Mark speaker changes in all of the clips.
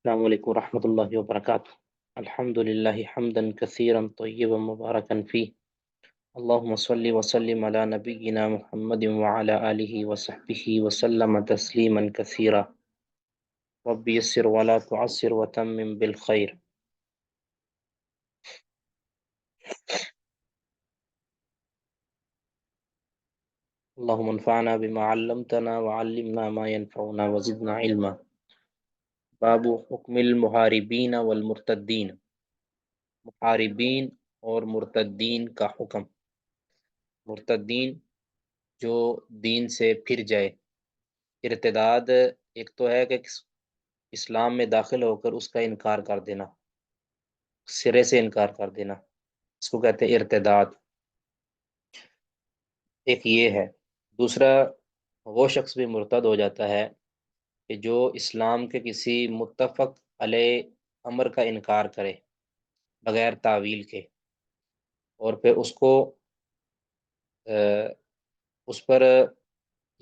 Speaker 1: السلام علیکم ورحمۃ اللہ وبرکاتہ۔ الحمد للہ حمدا کثیرا طیبا مبارکا فیہ، اللہم صلی وسلم علی نبینا محمد وعلی آلہ وصحبہ وسلم تسلیما کثیرا۔ رب یسر ولا تعسر وتمم بالخیر۔ اللہم انفعنا بما علمتنا وعلمنا ما ينفعنا وزدنا علما۔ باب حکم المحاربین والمرتدین، محاربین اور مرتدین کا حکم۔ مرتدین جو دین سے پھر جائے۔ ارتداد ایک تو ہے کہ اسلام میں داخل ہو کر اس کا انکار کر دینا، سرے سے انکار کر دینا، اس کو کہتے ہیں ارتداد۔ ایک یہ ہے۔ دوسرا، وہ شخص بھی مرتد ہو جاتا ہے کہ جو اسلام کے کسی متفق علیہ امر کا انکار کرے بغیر تعویل کے، اور پھر اس کو اس پر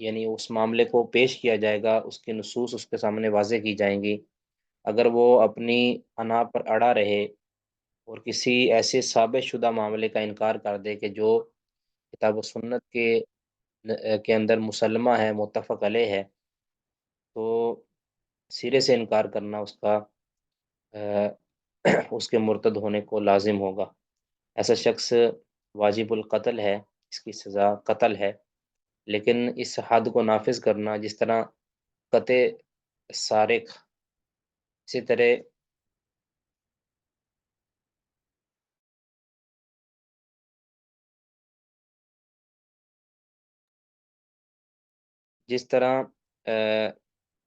Speaker 1: یعنی اس معاملے کو پیش کیا جائے گا، اس کی نصوص اس کے سامنے واضح کی جائیں گی۔ اگر وہ اپنی انا پر اڑا رہے اور کسی ایسے ثابت شدہ معاملے کا انکار کر دے کہ جو کتاب و سنت کے اندر مسلمہ ہے، متفق علیہ ہے، تو سرے سے انکار کرنا اس کا اس کے مرتد ہونے کو لازم ہوگا۔ ایسا شخص واجب القتل ہے، اس کی سزا قتل ہے، لیکن اس حد کو نافذ کرنا جس طرح قطع سارق، اسی طرح جس طرح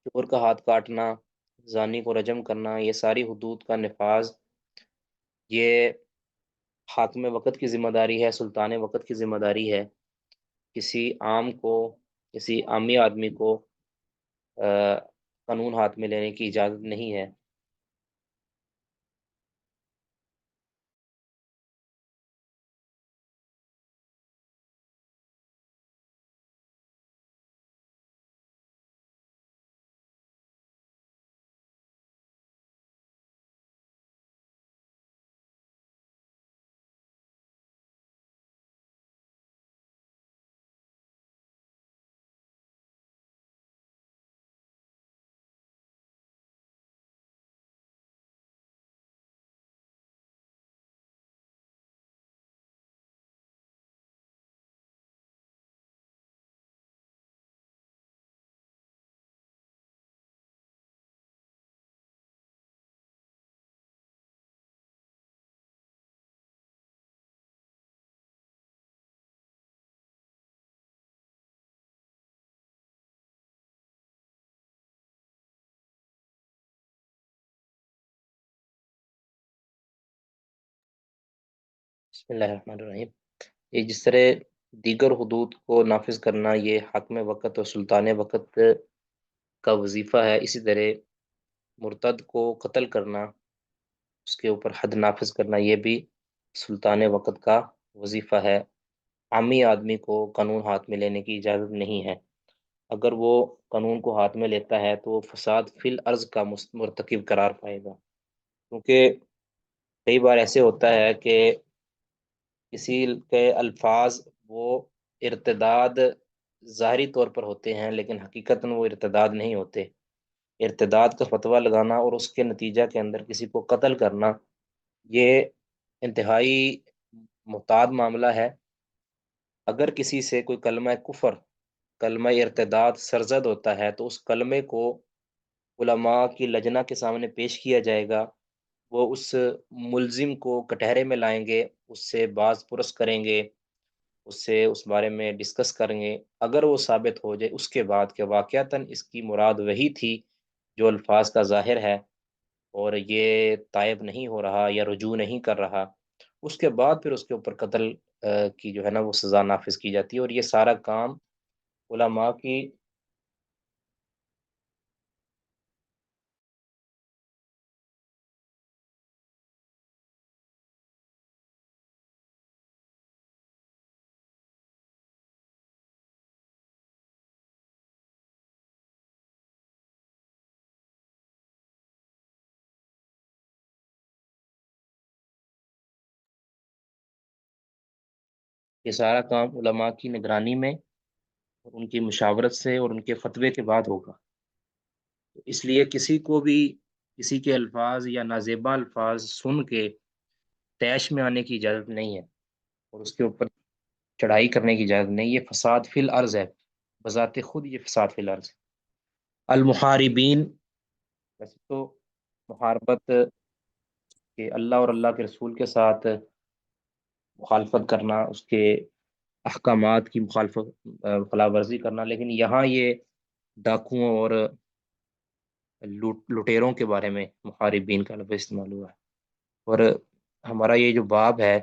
Speaker 1: چور کا ہاتھ کاٹنا، زانی کو رجم کرنا، یہ ساری حدود کا نفاذ یہ حاکم وقت کی ذمہ داری ہے، سلطان وقت کی ذمہ داری ہے۔ کسی عام کو، کسی عامی آدمی کو قانون ہاتھ میں لینے کی اجازت نہیں ہے۔ بسم اللہ الرحمن الرحیم۔ یہ جس طرح دیگر حدود کو نافذ کرنا یہ حاکم وقت اور سلطان وقت کا وظیفہ ہے، اسی طرح مرتد کو قتل کرنا، اس کے اوپر حد نافذ کرنا، یہ بھی سلطان وقت کا وظیفہ ہے۔ عامی آدمی کو قانون ہاتھ میں لینے کی اجازت نہیں ہے۔ اگر وہ قانون کو ہاتھ میں لیتا ہے تو وہ فساد فی الارض کا مرتکب قرار پائے گا، کیونکہ کئی بار ایسے ہوتا ہے کہ کسی کے الفاظ وہ ارتداد ظاہری طور پر ہوتے ہیں لیکن حقیقتاً وہ ارتداد نہیں ہوتے۔ ارتداد کا فتویٰ لگانا اور اس کے نتیجہ کے اندر کسی کو قتل کرنا یہ انتہائی محتاط معاملہ ہے۔ اگر کسی سے کوئی کلمہ کفر، کلمہ ارتداد سرزد ہوتا ہے تو اس کلمے کو علماء کی لجنہ کے سامنے پیش کیا جائے گا، وہ اس ملزم کو کٹہرے میں لائیں گے، اس سے باز پرس کریں گے، اس سے اس بارے میں ڈسکس کریں گے۔ اگر وہ ثابت ہو جائے اس کے بعد کہ واقعتاً اس کی مراد وہی تھی جو الفاظ کا ظاہر ہے، اور یہ تائب نہیں ہو رہا یا رجوع نہیں کر رہا، اس کے بعد پھر اس کے اوپر قتل کی جو ہے نا وہ سزا نافذ کی جاتی ہے، اور یہ سارا کام علماء کی یہ سارا کام علماء کی نگرانی میں اور ان کی مشاورت سے اور ان کے فتوے کے بعد ہوگا۔ تو اس لیے کسی کو بھی کسی کے الفاظ یا نازیبا الفاظ سن کے طیش میں آنے کی اجازت نہیں ہے، اور اس کے اوپر چڑھائی کرنے کی اجازت نہیں۔ یہ فساد فی الارض ہے، بذات خود یہ فساد فی الارض ہے۔ المحاربین، ویسے تو محاربت کہ اللہ اور اللہ کے رسول کے ساتھ مخالفت کرنا، اس کے احکامات کی خلاف ورزی کرنا، لیکن یہاں یہ ڈاکوؤں اور لٹیروں کے بارے میں محاربین کا لفظ استعمال ہوا ہے۔ اور ہمارا یہ جو باب ہے،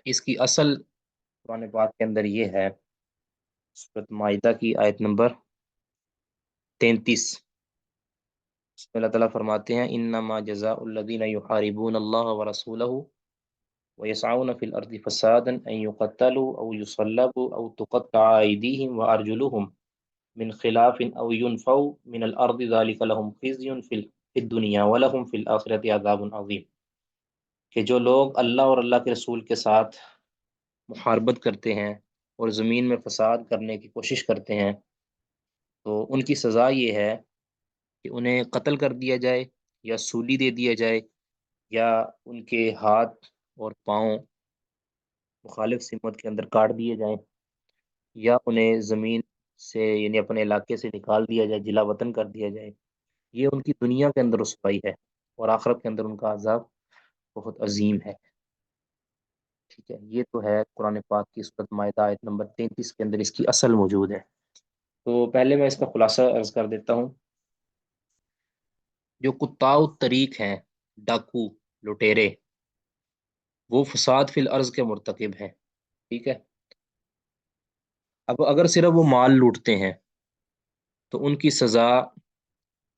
Speaker 1: اس کی اصل قرآن پاک کے اندر یہ ہے، سورۃ مائدہ کی آیت نمبر 33، اس میں اللہ تعالیٰ فرماتے ہیں انما جزاء الذین یحاربون اللہ ورسولہ ویسعون فی الارض فسادا ان یقتلوا او یصلبوا او تقطع ایدیہم وارجلہم من خلاف او ينفوا من الارض ذلك لهم خزي في الدنيا ولهم في الاخرة عذاب عظیم، کہ جو لوگ اللہ اور اللہ کے رسول کے ساتھ محاربت کرتے ہیں اور زمین میں فساد کرنے کی کوشش کرتے ہیں، تو ان کی سزا یہ ہے کہ انہیں قتل کر دیا جائے، یا سولی دے دیا جائے، یا ان کے ہاتھ اور پاؤں مخالف سمت کے اندر کاٹ دیے جائیں، یا انہیں زمین سے یعنی اپنے علاقے سے نکال دیا جائے، جلا وطن کر دیا جائے۔ یہ ان کی دنیا کے اندر رسوائی ہے، اور آخرت کے اندر ان کا عذاب بہت عظیم ہے۔ ٹھیک ہے، یہ تو ہے قرآن پاک کی سورۃ مائدہ آیت نمبر 33 کے اندر اس کی اصل موجود ہے۔ تو پہلے میں اس کا خلاصہ عرض کر دیتا ہوں۔ جو قطاع الطریق ہیں، ڈاکو، لٹیرے، وہ فساد فی الارض کے مرتکب ہیں۔ ٹھیک ہے، اب اگر صرف وہ مال لوٹتے ہیں تو ان کی سزا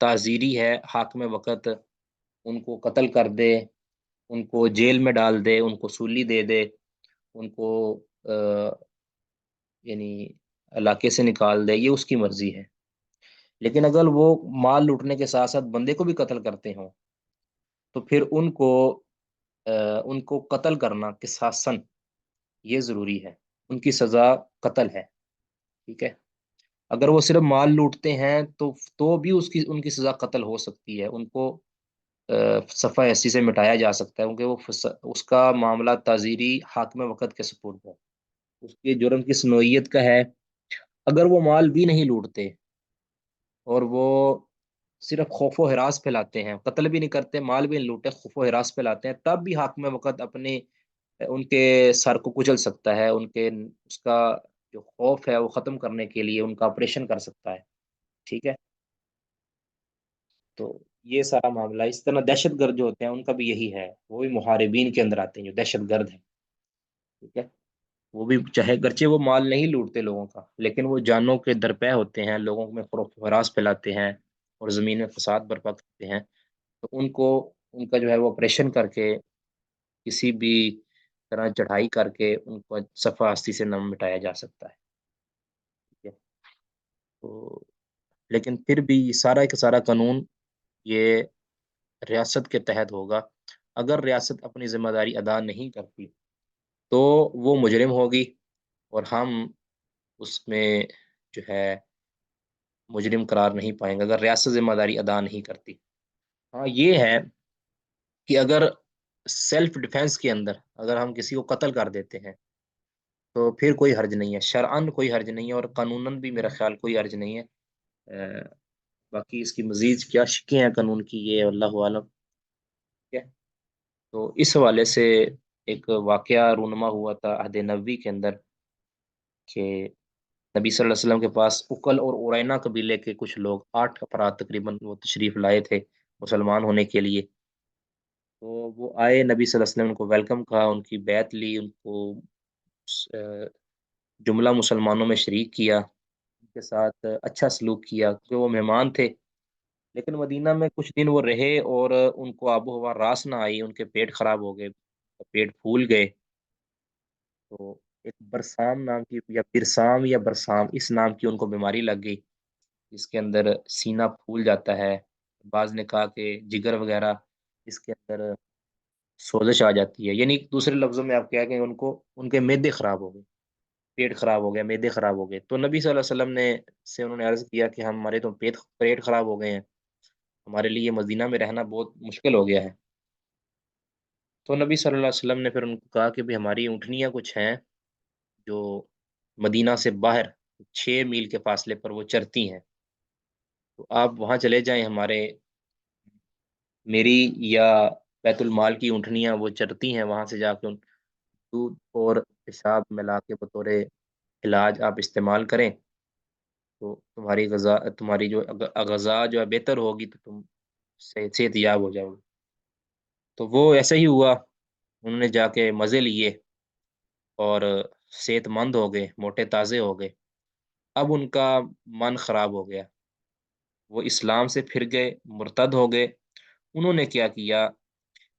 Speaker 1: تعزیری ہے، حاکم وقت ان کو قتل کر دے، ان کو جیل میں ڈال دے، ان کو سولی دے دے، ان کو یعنی علاقے سے نکال دے، یہ اس کی مرضی ہے۔ لیکن اگر وہ مال لوٹنے کے ساتھ ساتھ بندے کو بھی قتل کرتے ہوں تو پھر ان کو قتل کرنا قصاصاً یہ ضروری ہے، ان کی سزا قتل ہے۔ ٹھیک ہے، اگر وہ صرف مال لوٹتے ہیں تو بھی ان کی سزا قتل ہو سکتی ہے، ان کو صفحہ ایسی سے مٹایا جا سکتا ہے، کیونکہ اس کا معاملہ تعزیری حاکم وقت کے سپرد ہے، اس کے جرم کی سنوعیت کا ہے۔ اگر وہ مال بھی نہیں لوٹتے اور وہ صرف خوف و ہراس پھیلاتے ہیں، قتل بھی نہیں کرتے، مال بھی نہیں لوٹے، خوف و ہراس پھیلاتے ہیں، تب بھی حاکم وقت ان کے سر کو کچل سکتا ہے، اس کا جو خوف ہے وہ ختم کرنے کے لیے ان کا آپریشن کر سکتا ہے۔ ٹھیک ہے، تو یہ سارا معاملہ اس طرح دہشت گرد جو ہوتے ہیں ان کا بھی یہی ہے، وہ بھی محاربین کے اندر آتے ہیں جو دہشت گرد ہیں۔ ٹھیک ہے، وہ بھی چاہے گرچہ وہ مال نہیں لوٹتے لوگوں کا، لیکن وہ جانوں کے درپے ہوتے ہیں، لوگوں میں خوف و ہراس پھیلاتے ہیں اور زمین میں فساد برپا کرتے ہیں، تو ان کا جو ہے وہ آپریشن کر کے کسی بھی طرح چڑھائی کر کے ان کو صفحہ ہستی سے نہ مٹایا جا سکتا ہے۔ ٹھیک ہے، تو لیکن پھر بھی یہ سارا کا سارا قانون یہ ریاست کے تحت ہوگا۔ اگر ریاست اپنی ذمہ داری ادا نہیں کرتی تو وہ مجرم ہوگی، اور ہم اس میں جو ہے مجرم قرار نہیں پائیں گے اگر ریاست ذمہ داری ادا نہیں کرتی۔ ہاں یہ ہے کہ اگر سیلف ڈیفenس کے اندر اگر ہم کسی کو قتل کر دیتے ہیں تو پھر کوئی حرج نہیں ہے، شرعاً کوئی حرج نہیں ہے، اور قانوناً بھی میرا خیال کوئی حرج نہیں ہے۔ باقی اس کی مزید کیا شکیں ہیں قانون کی، یہ اللہ عالم۔ ٹھیک ہے، تو اس حوالے سے ایک واقعہ رونما ہوا تھا عہد نبوی کے اندر، کہ نبی صلی اللہ علیہ وسلم کے پاس اکل اور اورائنا قبیلے کے کچھ لوگ 8 افراد تقریباً وہ تشریف لائے تھے مسلمان ہونے کے لیے۔ تو وہ آئے، نبی صلی اللہ علیہ وسلم نے ان کو ویلکم کہا، ان کی بیعت لی، ان کو جملہ مسلمانوں میں شریک کیا، ان کے ساتھ اچھا سلوک کیا کیونکہ وہ مہمان تھے۔ لیکن مدینہ میں کچھ دن وہ رہے اور ان کو آب و ہوا راس نہ آئی، ان کے پیٹ خراب ہو گئے، پیٹ پھول گئے۔ تو ایک برسام نام کی یا پرسام یا برسام اس نام کی ان کو بیماری لگ گئی، جس کے اندر سینہ پھول جاتا ہے، بعض نے کہا کہ جگر وغیرہ اس کے اندر سوزش آ جاتی ہے، یعنی دوسرے لفظوں میں آپ کیا کہ ان کو ان کے معدے خراب ہو گئے، پیٹ خراب ہو گیا، معدے خراب ہو گئے، تو نبی صلی اللہ علیہ وسلم نے سے انہوں نے عرض کیا کہ ہمارے تو پیٹ خراب ہو گئے ہیں، ہمارے لیے مدینہ میں رہنا بہت مشکل ہو گیا ہے۔ تو نبی صلی اللہ علیہ وسلم نے پھر ان کو کہا کہ بھی ہماری اونٹنیاں کچھ ہیں جو مدینہ سے باہر 6 میل کے فاصلے پر وہ چرتی ہیں، تو آپ وہاں چلے جائیں، میری یا بیت المال کی اونٹنیاں وہ چرتی ہیں، وہاں سے جا کے ان دودھ اور پیشاب ملا کے بطور علاج آپ استعمال کریں، تو تمہاری غذا، تمہاری جو غذا جو ہے بہتر ہوگی، تو تم صحت یاب ہو جاؤ گے۔ تو وہ ایسا ہی ہوا، انہوں نے جا کے مزے لیے اور صحت مند ہو گئے، موٹے تازے ہو گئے۔ اب ان کا من خراب ہو گیا، وہ اسلام سے پھر گئے، مرتد ہو گئے۔ انہوں نے کیا کیا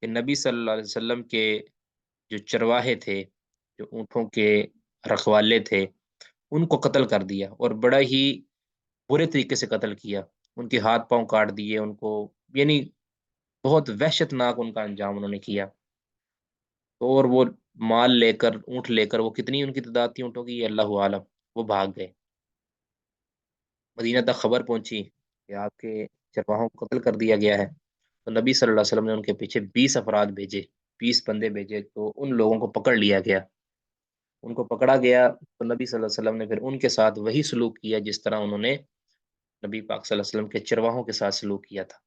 Speaker 1: کہ نبی صلی اللہ علیہ وسلم کے جو چرواہے تھے، جو اونٹوں کے رکھوالے تھے، ان کو قتل کر دیا، اور بڑا ہی برے طریقے سے قتل کیا، ان کے ہاتھ پاؤں کاٹ دیے ان کو، یعنی بہت وحشت ناک ان کا انجام انہوں نے کیا۔ اور وہ مال لے کر، اونٹ لے کر، وہ کتنی ان کی تعداد تھی اونٹوں کی، یہ اللہ عالم، وہ بھاگ گئے۔ مدینہ تک خبر پہنچی کہ آپ کے چرواہوں کو قتل کر دیا گیا ہے، تو نبی صلی اللہ علیہ وسلم نے ان کے پیچھے 20 افراد بھیجے، 20 بندے بھیجے، تو ان لوگوں کو پکڑ لیا گیا۔ ان کو پکڑا گیا تو نبی صلی اللہ علیہ وسلم نے پھر ان کے ساتھ وہی سلوک کیا جس طرح انہوں نے نبی پاک صلی اللہ علیہ وسلم کے چرواہوں کے ساتھ سلوک کیا تھا۔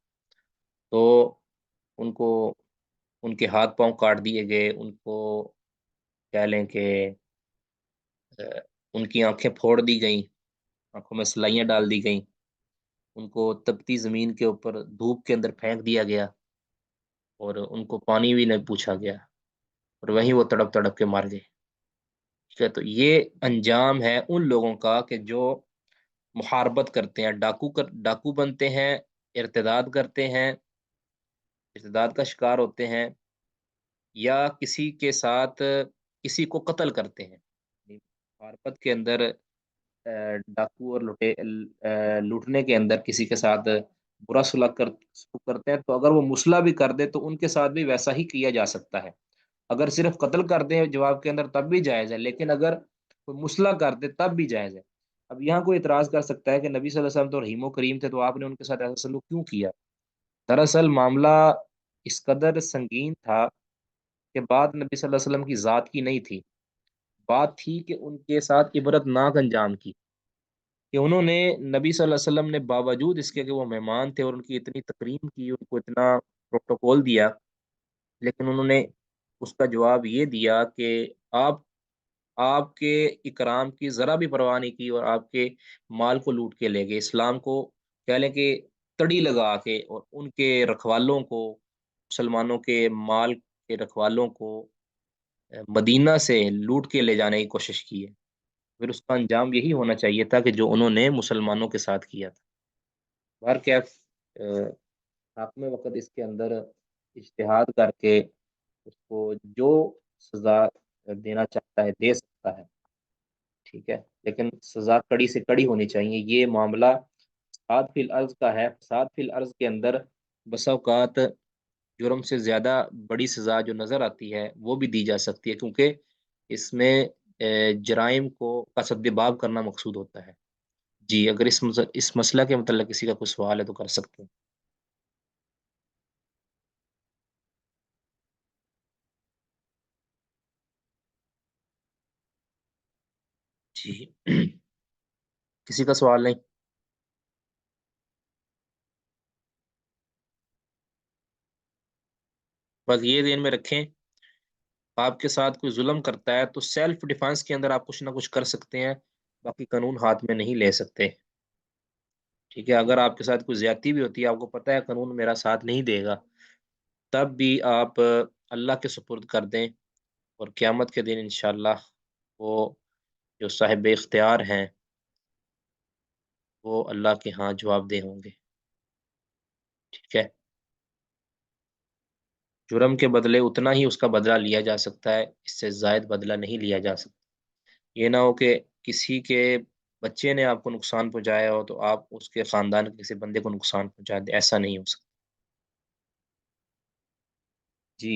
Speaker 1: تو ان کو، ان کے ہاتھ پاؤں کاٹ دیے گئے، ان کو کہہ لیں کہ ان کی آنکھیں پھوڑ دی گئیں، آنکھوں میں سلائیاں ڈال دی گئیں، ان کو تپتی زمین کے اوپر دھوپ کے اندر پھینک دیا گیا، اور ان کو پانی بھی نہیں پوچھا گیا، اور وہیں وہ تڑپ تڑپ کے مار گئے۔ ٹھیک ہے، تو یہ انجام ہے ان لوگوں کا کہ جو محاربت کرتے ہیں، ڈاکو بنتے ہیں، ارتداد کرتے ہیں، ارتداد کا شکار ہوتے ہیں، یا کسی کے ساتھ کسی کو قتل کرتے ہیں۔ محاربت کے اندر ڈاکو اور لوٹنے کے اندر کسی کے ساتھ برا سلوک کرتے ہیں، تو اگر وہ مسلح بھی کر دے تو ان کے ساتھ بھی ویسا ہی کیا جا سکتا ہے۔ اگر صرف قتل کر دیں جواب کے اندر تب بھی جائز ہے، لیکن اگر کوئی مسلح کر دے تب بھی جائز ہے۔ اب یہاں کوئی اعتراض کر سکتا ہے کہ نبی صلی اللہ علیہ وسلم تو رحیم و کریم تھے، تو آپ نے ان کے ساتھ ایسا سلوک کیوں کیا؟ دراصل معاملہ اس قدر سنگین تھا کہ بات نبی صلی اللہ علیہ وسلم کی ذات کی نہیں تھی، بات تھی کہ ان کے ساتھ عبرت ناک انجام کی، کہ انہوں نے، نبی صلی اللہ علیہ وسلم نے باوجود اس کے کہ وہ مہمان تھے اور ان کی اتنی تکریم کی، ان کو اتنا پروٹوکول دیا، لیکن انہوں نے اس کا جواب یہ دیا کہ آپ آپ کے اکرام کی ذرا بھی پرواہ نہیں کی، اور آپ کے مال کو لوٹ کے لے گئے، اسلام کو کہہ لیں کہ تڑی لگا کے، اور ان کے رکھوالوں کو، مسلمانوں کے مال کے رکھوالوں کو مدینہ سے لوٹ کے لے جانے کی کوشش کی ہے۔ پھر اس کا انجام یہی ہونا چاہیے تھا کہ جو انہوں نے مسلمانوں کے ساتھ کیا تھا۔ بہر کیف حاکم وقت اس کے اندر اجتہاد کر کے اس کو جو سزا دینا چاہتا ہے دے سکتا ہے، ٹھیک ہے، لیکن سزا کڑی سے کڑی ہونی چاہیے۔ یہ معاملہ فساد فی الارض کا ہے، فساد فی الارض کے اندر بسا اوقات جرم سے زیادہ بڑی سزا جو نظر آتی ہے وہ بھی دی جا سکتی ہے، کیونکہ اس میں جرائم کو کا سد باب کرنا مقصود ہوتا ہے۔ جی، اگر اس مسئلہ کے متعلق کسی کا کوئی سوال ہے تو کر سکتے ہیں۔ جی کسی کا سوال نہیں؟ بس یہ ذہن میں رکھیں، آپ کے ساتھ کوئی ظلم کرتا ہے تو سیلف ڈیفenس کے اندر آپ کچھ نہ کچھ کر سکتے ہیں، باقی قانون ہاتھ میں نہیں لے سکتے۔ ٹھیک ہے، اگر آپ کے ساتھ کوئی زیادتی بھی ہوتی ہے، آپ کو پتہ ہے قانون میرا ساتھ نہیں دے گا، تب بھی آپ اللہ کے سپرد کر دیں، اور قیامت کے دن انشاءاللہ وہ جو صاحب اختیار ہیں وہ اللہ کے ہاں جواب دہ ہوں گے۔ ٹھیک ہے، جرم کے بدلے اتنا ہی اس کا بدلہ لیا جا سکتا ہے، اس سے زائد بدلہ نہیں لیا جا سکتا۔ یہ نہ ہو کہ کسی کے بچے نے آپ کو نقصان پہنچایا ہو تو آپ اس کے خاندان کے کسی بندے کو نقصان پہنچا دیں، ایسا نہیں ہو سکتا۔ جی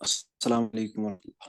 Speaker 2: السلام علیکم ورحمۃ اللہ۔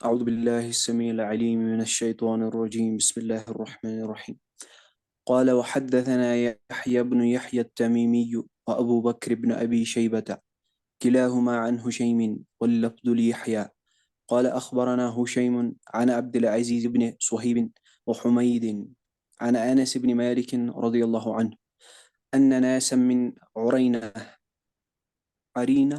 Speaker 2: اعوذ باللہ السمیع العلیم من الشیطان الرجیم، بسم اللہ الرحمن الرحیم۔ قال وحدثنا يحيى بن يحيى التميمي وأبو بكر بن أبي شيبة كلاهما عن هشيم واللفظ ليحيى قال أخبرنا هشيم عن عبد العزيز بن صهيب وحميد عن أنس بن مالك رضي الله عنه أن ناسا من عرينة عرينة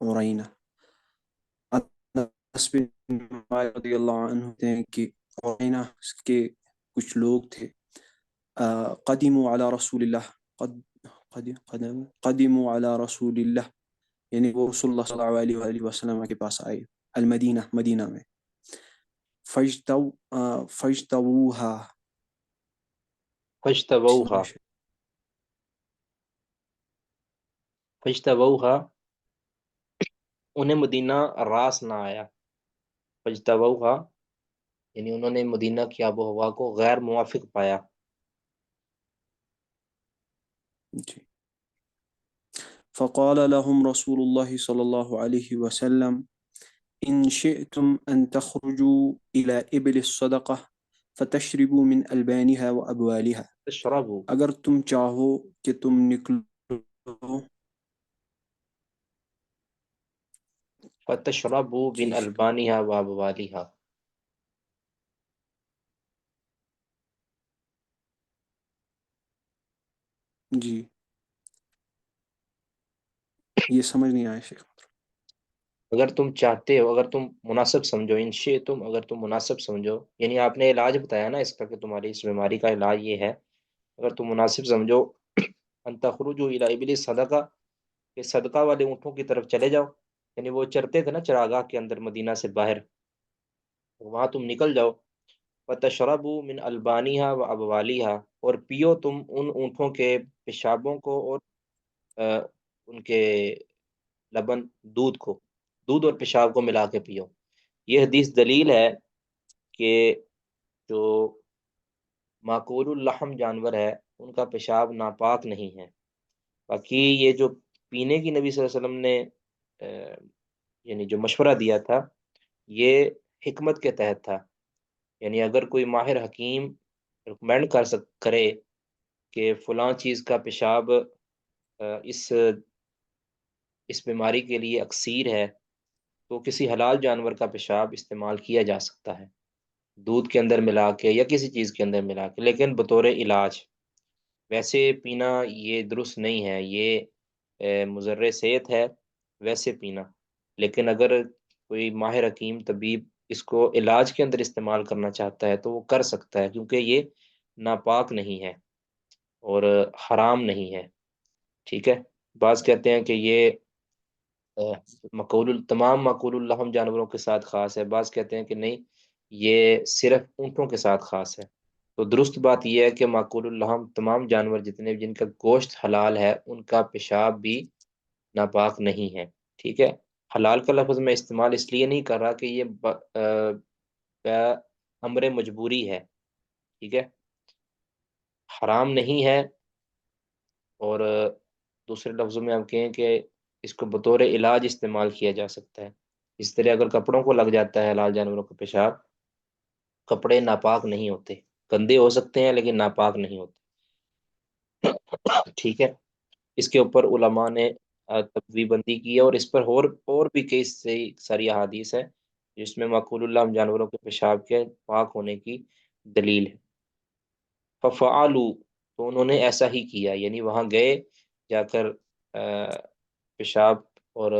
Speaker 2: عرينة انس بن مالک رضی اللہ عنہ ہوتے ہیں کہ عینہ کے کچھ لوگ تھے، قدموا علی رسول اللہ، قدموا علی رسول اللہ، یعنی وہ رسول اللہ صلی اللہ علیہ وآلہ وسلم کے پاس آئے المدینہ، مدینہ میں، فجتووها
Speaker 1: فاجتبوها فاجتبوها انہیں مدینہ راس نہ آیا۔ فاجتبوها یعنی انہوں نے مدینہ کی آب و ہوا کو غیر موافق پایا۔
Speaker 2: جی۔ فقال لهم رسول الله صلى الله عليه وسلم إن شئتم أن تخرجوا إلى إبل الصدقة فتشربوا من ألبانها وأبوالها،
Speaker 1: تشربوا
Speaker 2: اگر تم چاہو کہ تم نکلو
Speaker 1: فتشربوا
Speaker 2: جی
Speaker 1: من البانها وابوالها۔
Speaker 2: جی یہ سمجھ نہیں آیا شیخ۔
Speaker 1: اگر تم چاہتے ہو، اگر تم مناسب سمجھو، انشے تم، اگر تم مناسب سمجھو، یعنی آپ نے علاج بتایا نا اس کا کہ تمہاری اس بیماری کا علاج یہ ہے، اگر تم مناسب سمجھو ان تخرجوا الی ابل صدقہ، کہ صدقہ والے اونٹوں کی طرف چلے جاؤ، یعنی وہ چرتے تھے نا چراگاہ کے اندر مدینہ سے باہر، وہاں تم نکل جاؤ۔ وتشربوا من البانیہا و ابوالیہا، اور پیو تم ان اونٹوں کے پیشابوں کو اور ان کے لبن، دودھ کو، دودھ اور پیشاب کو ملا کے پیو۔ یہ حدیث دلیل ہے کہ جو معقول اللحم جانور ہے ان کا پیشاب ناپاک نہیں ہے۔ باقی یہ جو پینے کی نبی صلی اللہ علیہ وسلم نے یعنی جو مشورہ دیا تھا، یہ حکمت کے تحت تھا، یعنی اگر کوئی ماہر حکیم ریکمینڈ کرے کہ فلاں چیز کا پیشاب اس بیماری کے لیے اکسیر ہے، تو کسی حلال جانور کا پیشاب استعمال کیا جا سکتا ہے، دودھ کے اندر ملا کے یا کسی چیز کے اندر ملا کے، لیکن بطور علاج ویسے پینا یہ درست نہیں ہے، یہ مضر صحت ہے ویسے پینا۔ لیکن اگر کوئی ماہر حکیم طبیب اس کو علاج کے اندر استعمال کرنا چاہتا ہے تو وہ کر سکتا ہے، کیونکہ یہ ناپاک نہیں ہے اور حرام نہیں ہے، ٹھیک ہے۔ بعض کہتے ہیں کہ یہ تمام معقول اللحم جانوروں کے ساتھ خاص ہے، بعض کہتے ہیں کہ نہیں، یہ صرف اونٹوں کے ساتھ خاص ہے۔ تو درست بات یہ ہے کہ معقول اللحم تمام جانور جتنے جن کا گوشت حلال ہے ان کا پیشاب بھی ناپاک نہیں ہے، ٹھیک ہے۔ حلال کا لفظ میں استعمال اس لیے نہیں کر رہا کہ یہ امر مجبوری ہے، ٹھیک ہے، حرام نہیں ہے، اور دوسرے لفظوں میں آپ کہیں کہ اس کو بطور علاج استعمال کیا جا سکتا ہے۔ اس طرح اگر کپڑوں کو لگ جاتا ہے حلال جانوروں کا پیشاب، کپڑے ناپاک نہیں ہوتے، گندے ہو سکتے ہیں لیکن ناپاک نہیں ہوتے، ٹھیک ہے۔ اس کے اوپر علماء نے تبویب بندی کی ہے، اور اس پر اور بھی کئی ساری احادیث ہے جس میں معقول اللہ جانوروں کے پیشاب کے پاک ہونے کی دلیل ہے۔ ففعلوا، تو انہوں نے ایسا ہی کیا، یعنی وہاں گئے، جا کر پیشاب اور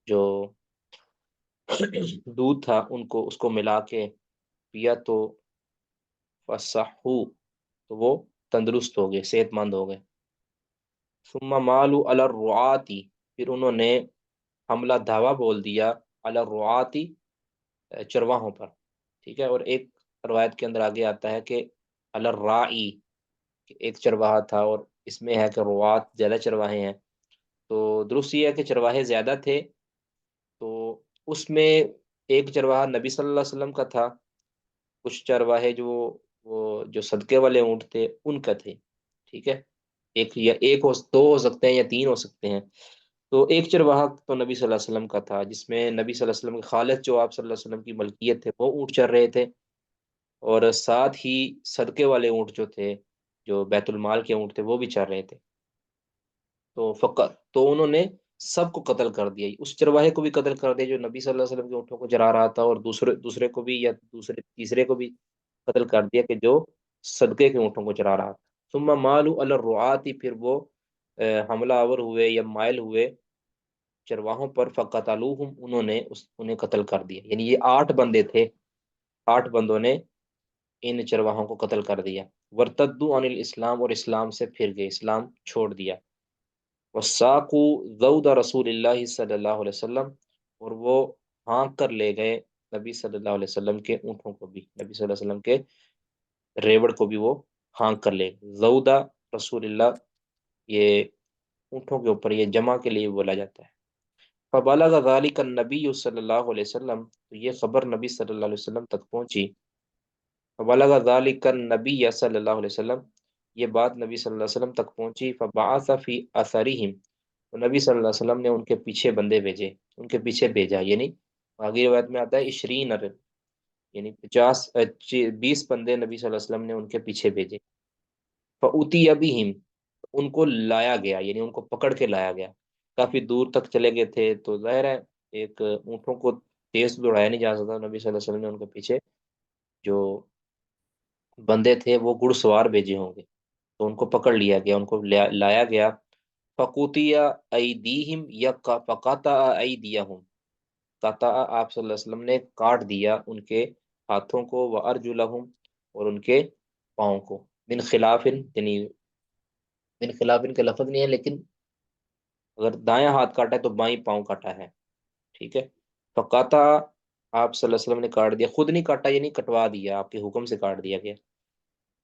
Speaker 1: جو دودھ تھا اس کو ملا کے پیا، تو فصحو، تو وہ تندرست ہو گئے، صحت مند ہو گئے۔ ثم مالو علی الرعاتی، پھر انہوں نے حملہ دھاوا بول دیا، علی الرعاتی، چرواہوں پر، ٹھیک ہے۔ اور ایک روایت کے اندر آگے آتا ہے کہ علی الراعی، کہ ایک چرواہا تھا، اور اس میں ہے کہ روات زیادہ چرواہے ہیں، تو درست یہ ہے کہ چرواہے زیادہ تھے، تو اس میں ایک چرواہا نبی صلی اللہ علیہ وسلم کا تھا، کچھ چرواہے جو صدقے والے اونٹ تھے ان کا تھے، ٹھیک ہے۔ ایک دو ہو سکتے ہیں یا تین ہو سکتے ہیں، تو ایک چرواہا تو نبی صلی اللہ علیہ وسلم کا تھا، جس میں نبی صلی اللہ علیہ وسلم کے خالد جو آپ صلی اللہ علیہ وسلم کی ملکیت تھے وہ اونٹ چر رہے تھے، اور ساتھ ہی صدقے والے اونٹ جو تھے، جو بیت المال کے اونٹ تھے، وہ بھی چر رہے تھے، تو انہوں نے سب کو قتل کر دیا، اس چرواہے کو بھی قتل کر دیا جو نبی صلی اللہ علیہ وسلم کے اونٹوں کو چرا رہا تھا، اور دوسرے کو بھی، یا تیسرے کو بھی قتل کر دیا کہ جو صدقے کے اونٹوں کو چرا رہا تھا۔ ثم مالو علی الرعاتی، پھر وہ حملہ آور ہوئے یا مائل ہوئے چرواہوں پر، فقتلوہم، انہیں قتل کر دیا، یعنی یہ 8 بندے تھے، 8 بندوں نے ان چرواہوں کو قتل کر دیا۔ ورتدوا عن الاسلام، اور اسلام سے پھر گئے، اسلام چھوڑ دیا۔ وساقوا ذود رسول اللہ صلی اللہ علیہ وسلم، اور وہ ہانک کر لے گئے نبی صلی اللہ علیہ وسلم کے اونٹوں کو بھی، نبی صلی اللہ علیہ وسلم کے ریوڑ کو بھی وہ ہانک کر لے گئے۔ ذودہ رسول اللہ، یہ اونٹوں کے اوپر یہ جمع کے لیے بولا جاتا ہے۔ فبلغ ذلك النبی صلی اللہ علیہ وسلم، تو یہ خبر نبی صلی اللہ علیہ وسلم تک پہنچی۔ فبلغ ذلك النبی صلی اللہ علیہ وسلم، یہ بات نبی صلی اللہ علیہ وسلم تک پہنچی۔ فبعث فی اثرہم، تو نبی صلی اللہ علیہ وسلم نے ان کے پیچھے بندے بھیجے، ان کے پیچھے بھیجا، یعنی آگے روایت میں آتا ہے 20 یعنی 20 بندے نبی صلی اللہ علیہ وسلم نے ان کے پیچھے بھیجے۔ فأتی بہم، ان کو لایا گیا، یعنی ان کو پکڑ کے لایا گیا، کافی دور تک چلے گئے تھے، تو ظاہر ہے ایک اونٹوں کو تیز دوڑایا نہیں جا سکتا، نبی صلی اللہ علیہ وسلم نے ان کے پیچھے جو بندے تھے وہ گھڑ سوار بھیجے ہوں گے، تو ان کو پکڑ لیا گیا، ان کو لایا گیا۔ فقوتیا ایدیہم، یا فقاطع ایدیہم، قطع، آپ صلی اللہ علیہ وسلم نے کاٹ دیا ان کے ہاتھوں کو، وارجلہم، اور ان کے پاؤں کو، من خلاف، یعنی من خلاف کا لفظ نہیں ہے، لیکن اگر دایاں ہاتھ کاٹا ہے تو بائیں پاؤں کاٹا ہے، ٹھیک ہے۔ فقاطع، آپ صلی اللہ علیہ وسلم نے کاٹ دیا، خود نہیں کاٹا، یعنی کٹوا دیا، آپ کے حکم سے کاٹ دیا گیا،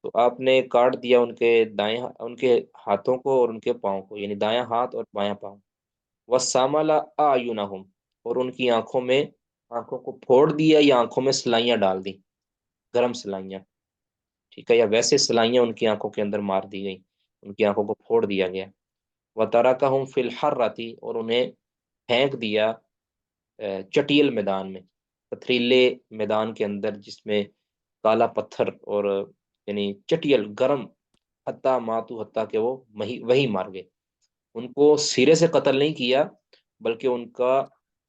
Speaker 1: تو آپ نے کاٹ دیا ان کے ہاتھوں کو اور ان کے پاؤں کو، یعنی دایاں ہاتھ اور بایاں پاؤں۔ وَسَامَلَ أَعْيُنَهُمْ، اور ان کی آنکھوں کو پھوڑ دیا، یا آنکھوں میں سلائیاں ڈال دی، گرم سلائیاں، ٹھیک ہے، یا ویسے سلائیاں ان کی آنکھوں کے اندر مار دی گئی، ان کی آنکھوں کو پھوڑ دیا گیا۔ وَتَرَكَهُمْ فِي الْحَرَّةِ، اور انہیں پھینک دیا چٹیل میدان میں، پتھریلے میدان کے اندر، جس میں کالا پتھر اور یعنی چٹیل گرم، حتیٰ ماتو، حتیٰ کہ وہ وہی مار گئے، ان کو سرے سے قتل نہیں کیا، بلکہ ان کا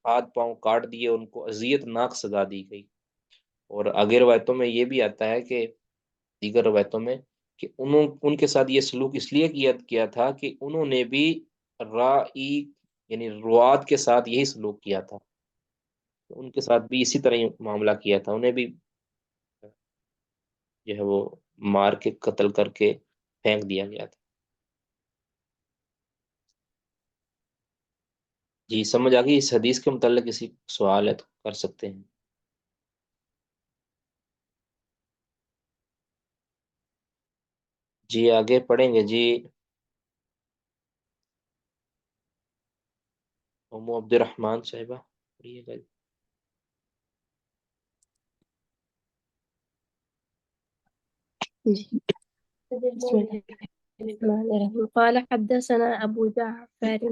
Speaker 1: ہاتھ پاؤں کاٹ دیے، ان کو اذیت ناک سزا دی گئی۔ اور آگے روایتوں میں یہ بھی آتا ہے کہ دیگر روایتوں میں کہ ان کے ساتھ یہ سلوک اس لیے کیا تھا کہ انہوں نے بھی رائی، یعنی روات کے ساتھ یہی سلوک کیا تھا، ان کے ساتھ بھی اسی طرح ہی معاملہ کیا تھا، انہیں بھی جو ہے وہ مار کے قتل کر کے پھینک دیا گیا تھا۔ جی سمجھ آ گئی؟ اس حدیث کے متعلق کسی سوال ہے تو کر سکتے ہیں۔ جی آگے پڑھیں گے جی، ام عبد الرحمن صاحبہ پڑھیے گا۔
Speaker 3: بسم الله الرحمن الرحيم. قال حدثنا أبو جعفر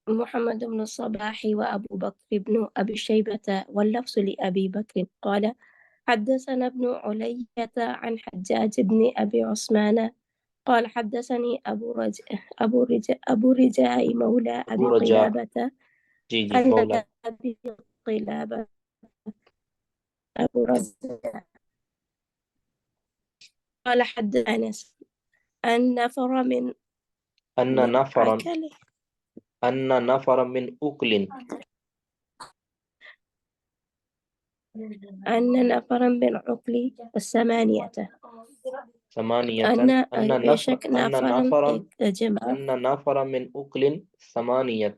Speaker 3: محمد بن الصباح وأبو بكر بن أبي شيبة، واللفظ لأبي بكر. قال حدثنا ابن علية عن حجاج بن أبي عثمان قال حدثني أبو رجاء مولى أبي
Speaker 1: ابو رجاء،
Speaker 3: قلابة
Speaker 1: جی
Speaker 3: عن
Speaker 1: مولا،
Speaker 3: أبي قلابة أبو رجاء قال حد أنس أن نفر من
Speaker 1: أن نفرا
Speaker 3: عكل
Speaker 1: أن نفرا من أكل
Speaker 3: أن نفرا من عقل الثمانية
Speaker 1: ثمانية
Speaker 3: أن بشك
Speaker 1: أن
Speaker 3: نفرا
Speaker 1: نفرا
Speaker 3: جمع
Speaker 1: أن نفرا من أكل ثمانية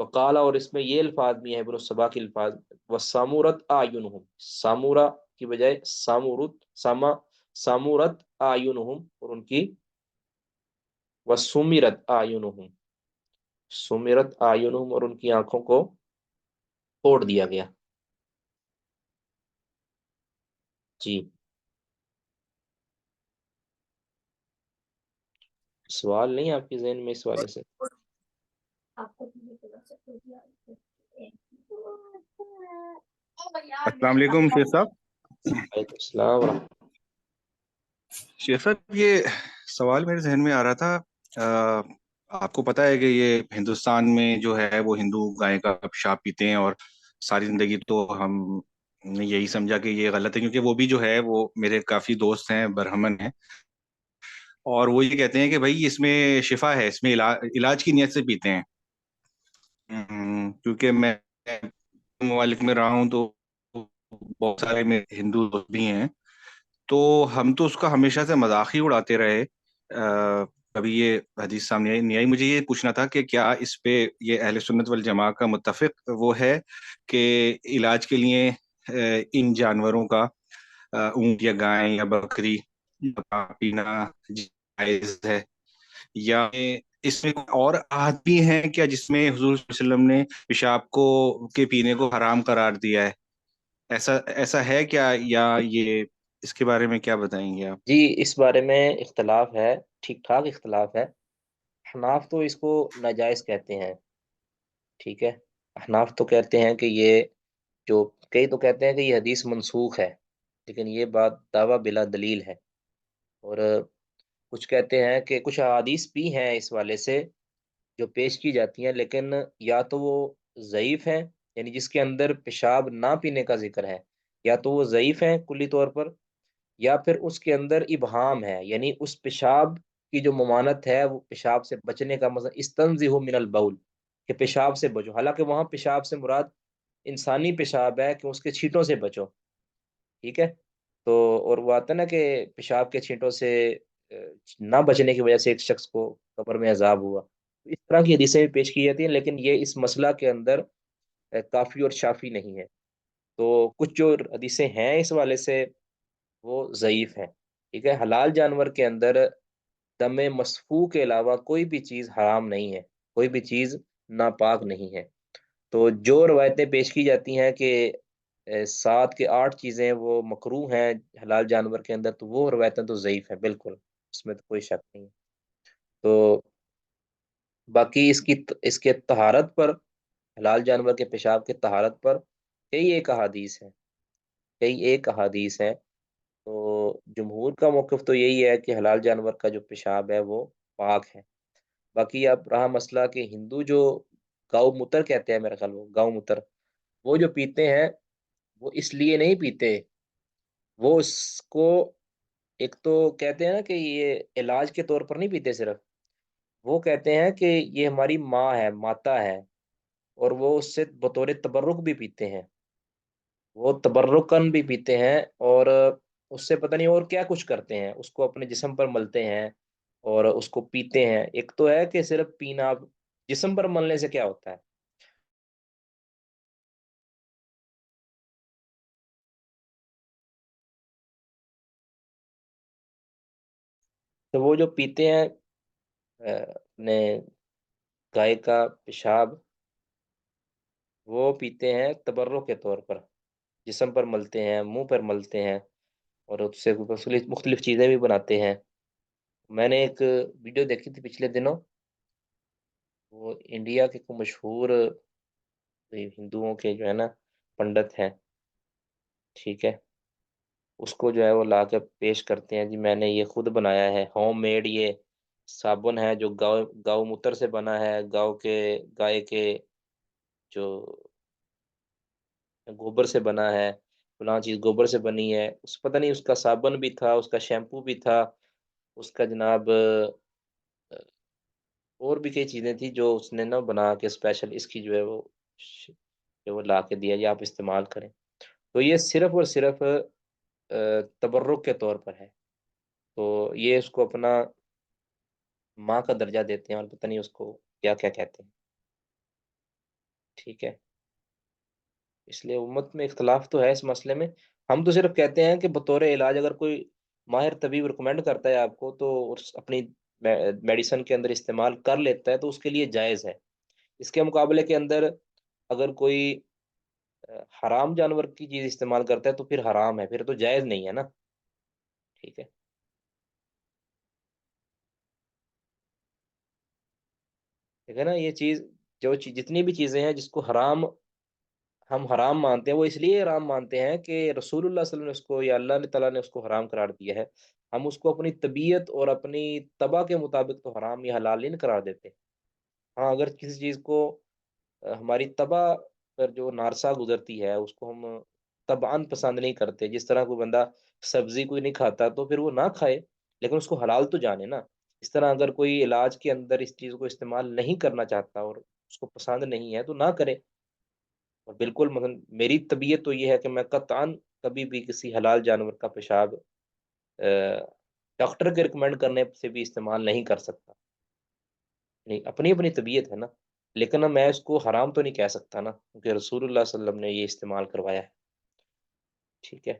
Speaker 1: وقال، اور اس میں یہ الفاظ بھی ہیں ابن الصبا کے الفاظ، وسامورت اعینہم، سامورا کی بجائے سامورت اعینہم، اور ان کی وسمرت اعینہم، سمرت اعینہم، اور ان کی آنکھوں کو توڑ دیا گیا. جی سوال نہیں آپ کے ذہن میں اس والے سے؟
Speaker 4: السلام علیکم شیخ صاحب.
Speaker 1: وعلیکم السلام ورحمۃ
Speaker 4: شیخ صاحب یہ سوال میرے ذہن میں آ رہا تھا. آپ کو پتا ہے کہ یہ ہندوستان میں جو ہے وہ ہندو گائے کا پیشاب پیتے ہیں، اور ساری زندگی تو ہم نے یہی سمجھا کہ یہ غلط ہے، کیونکہ وہ بھی جو ہے وہ میرے کافی دوست ہیں، برہمن ہیں، اور وہ یہ کہتے ہیں کہ بھائی اس میں شفا ہے، اس میں علاج کی نیت سے پیتے ہیں. کیونکہ میں ممالک میں رہا ہوں تو بہت سارے میرے ہندو دوست بھی ہیں، تو ہم تو اس کا ہمیشہ سے مذاق ہی اڑاتے رہے. کبھی یہ حدیث سامنے نہیں آئی. مجھے یہ پوچھنا تھا کہ کیا اس پہ یہ اہل سنت والجماع کا متفق وہ ہے کہ علاج کے لیے ان جانوروں کا، اونٹ یا گائے یا بکری کا پینا جائز ہے، یا اس میں کوئی اور آہت بھی ہیں کیا جس میں حضور صلی اللہ علیہ وسلم نے پیشاب کو کے پینے کو حرام قرار دیا ہے؟ ایسا ہے کیا، یا یہ اس کے بارے میں کیا بتائیں گے آپ؟
Speaker 1: جی اس بارے میں اختلاف ہے، ٹھیک ٹھاک اختلاف ہے. احناف تو اس کو ناجائز کہتے ہیں، ٹھیک ہے. احناف تو کہتے ہیں کہ یہ جو، کئی تو کہتے ہیں کہ یہ حدیث منسوخ ہے، لیکن یہ بات دعویٰ بلا دلیل ہے. اور کچھ کہتے ہیں کہ کچھ احادیث بھی ہیں اس والے سے جو پیش کی جاتی ہیں، لیکن یا تو وہ ضعیف ہیں، یعنی جس کے اندر پیشاب نہ پینے کا ذکر ہے، یا تو وہ ضعیف ہیں کلی طور پر، یا پھر اس کے اندر ابہام ہے، یعنی اس پیشاب کی جو ممانت ہے وہ پیشاب سے بچنے کا، مثلا استنزہ من البول، کہ پیشاب سے بچو، حالانکہ وہاں پیشاب سے مراد انسانی پیشاب ہے کہ اس کے چھینٹوں سے بچو، ٹھیک ہے. تو اور وہ آتا ہے نا کہ پیشاب کے چھینٹوں سے نہ بچنے کی وجہ سے ایک شخص کو قبر میں عذاب ہوا. اس طرح کی حدیثیں بھی پیش کی جاتی ہیں، لیکن یہ اس مسئلہ کے اندر کافی اور شافی نہیں ہے. تو کچھ جو حدیثیں ہیں اس والے سے وہ ضعیف ہیں، ٹھیک ہے. حلال جانور کے اندر دم مسفوح کے علاوہ کوئی بھی چیز حرام نہیں ہے، کوئی بھی چیز ناپاک نہیں ہے. تو جو روایتیں پیش کی جاتی ہیں کہ 7 کے 8 چیزیں وہ مکروہ ہیں حلال جانور کے اندر، تو وہ روایتیں تو ضعیف ہیں بالکل، اس میں تو کوئی شک نہیں ہے. تو باقی اس کے طہارت پر، حلال جانور کے پیشاب کے طہارت پر کئی ایک احادیث ہیں. تو جمہور کا موقف تو یہی ہے کہ حلال جانور کا جو پیشاب ہے وہ پاک ہے. باقی اب رہا مسئلہ کہ ہندو جو گاؤ موتر کہتے ہیں، میرا خیال وہ گاؤ موتر وہ جو پیتے ہیں، وہ اس لیے نہیں پیتے، وہ اس کو ایک تو کہتے ہیں نا کہ یہ علاج کے طور پر نہیں پیتے صرف، وہ کہتے ہیں کہ یہ ہماری ماں ہے، ماتا ہے، اور وہ اس سے بطور تبرک بھی پیتے ہیں، وہ تبرکن بھی پیتے ہیں، اور اس سے پتہ نہیں اور کیا کچھ کرتے ہیں، اس کو اپنے جسم پر ملتے ہیں اور اس کو پیتے ہیں. ایک تو ہے کہ صرف پینا، جسم پر ملنے سے کیا ہوتا ہے؟ تو وہ جو پیتے ہیں اپنے گائے کا پیشاب، وہ پیتے ہیں تبرک کے طور پر، جسم پر ملتے ہیں، منہ پر ملتے ہیں، اور اس سے مختلف مختلف چیزیں بھی بناتے ہیں. میں نے ایک ویڈیو دیکھی تھی پچھلے دنوں، وہ انڈیا کے کوئی مشہور ہندوؤں کے جو ہے نا پنڈت ہیں، ٹھیک ہے، اس کو جو ہے وہ لا کے پیش کرتے ہیں، جی میں نے یہ خود بنایا ہے، ہوم میڈ یہ صابن ہے جو گاؤ موتر سے بنا ہے، گائے کے جو گوبر سے بنا ہے، فلاں چیز گوبر سے بنی ہے، پتہ نہیں اس کا صابن بھی تھا، اس کا شیمپو بھی تھا، اس کا جناب اور بھی کئی چیزیں تھیں جو اس نے نا بنا کے اسپیشل اس کی جو ہے وہ جو وہ لا کے دیا جی آپ استعمال کریں. تو یہ صرف اور صرف تبرک کے طور پر ہے. تو یہ اس کو اپنا ماں کا درجہ دیتے ہیں، اور پتہ نہیں اس کو کیا کیا کہتے ہیں. ٹھیک ہے، اس لیے امت میں اختلاف تو ہے اس مسئلے میں. ہم تو صرف کہتے ہیں کہ بطور علاج اگر کوئی ماہر طبیب ریکمینڈ کرتا ہے آپ کو تو اپنی میڈیسن کے اندر استعمال کر لیتا ہے تو اس کے لیے جائز ہے. اس کے مقابلے کے اندر اگر کوئی حرام جانور کی چیز استعمال کرتا ہے تو پھر حرام ہے، پھر تو جائز نہیں ہے نا. ٹھیک ہے، ٹھیک ہے نا. یہ چیز جتنی بھی چیزیں ہیں جس کو ہم حرام مانتے ہیں، وہ اس لیے حرام مانتے ہیں کہ رسول اللہ صلی اللہ علیہ وسلم نے اس کو یا اللہ تعالیٰ نے اس کو حرام قرار دیا ہے. ہم اس کو اپنی طبیعت اور اپنی طبع کے مطابق تو حرام یا حلال نہیں قرار دیتے. ہاں، اگر کسی چیز کو ہماری طبع پر جو نارسا گزرتی ہے اس کو ہم طبعاً پسند نہیں کرتے، جس طرح کوئی بندہ سبزی کوئی نہیں کھاتا تو پھر وہ نہ کھائے، لیکن اس کو حلال تو جانے نا. اس طرح اگر کوئی علاج کے اندر اس چیز کو استعمال نہیں کرنا چاہتا اور اس کو پسند نہیں ہے تو نہ کرے. اور بالکل مثلا میری طبیعت تو یہ ہے کہ میں قطعاً کبھی بھی کسی حلال جانور کا پیشاب ڈاکٹر کے ریکمینڈ کرنے سے بھی استعمال نہیں کر سکتا. نہیں، اپنی اپنی طبیعت ہے نا. لیکن میں اس کو حرام تو نہیں کہہ سکتا نا، کیونکہ رسول اللہ صلی اللہ علیہ وسلم نے یہ استعمال کروایا ہے. ٹھیک ہے،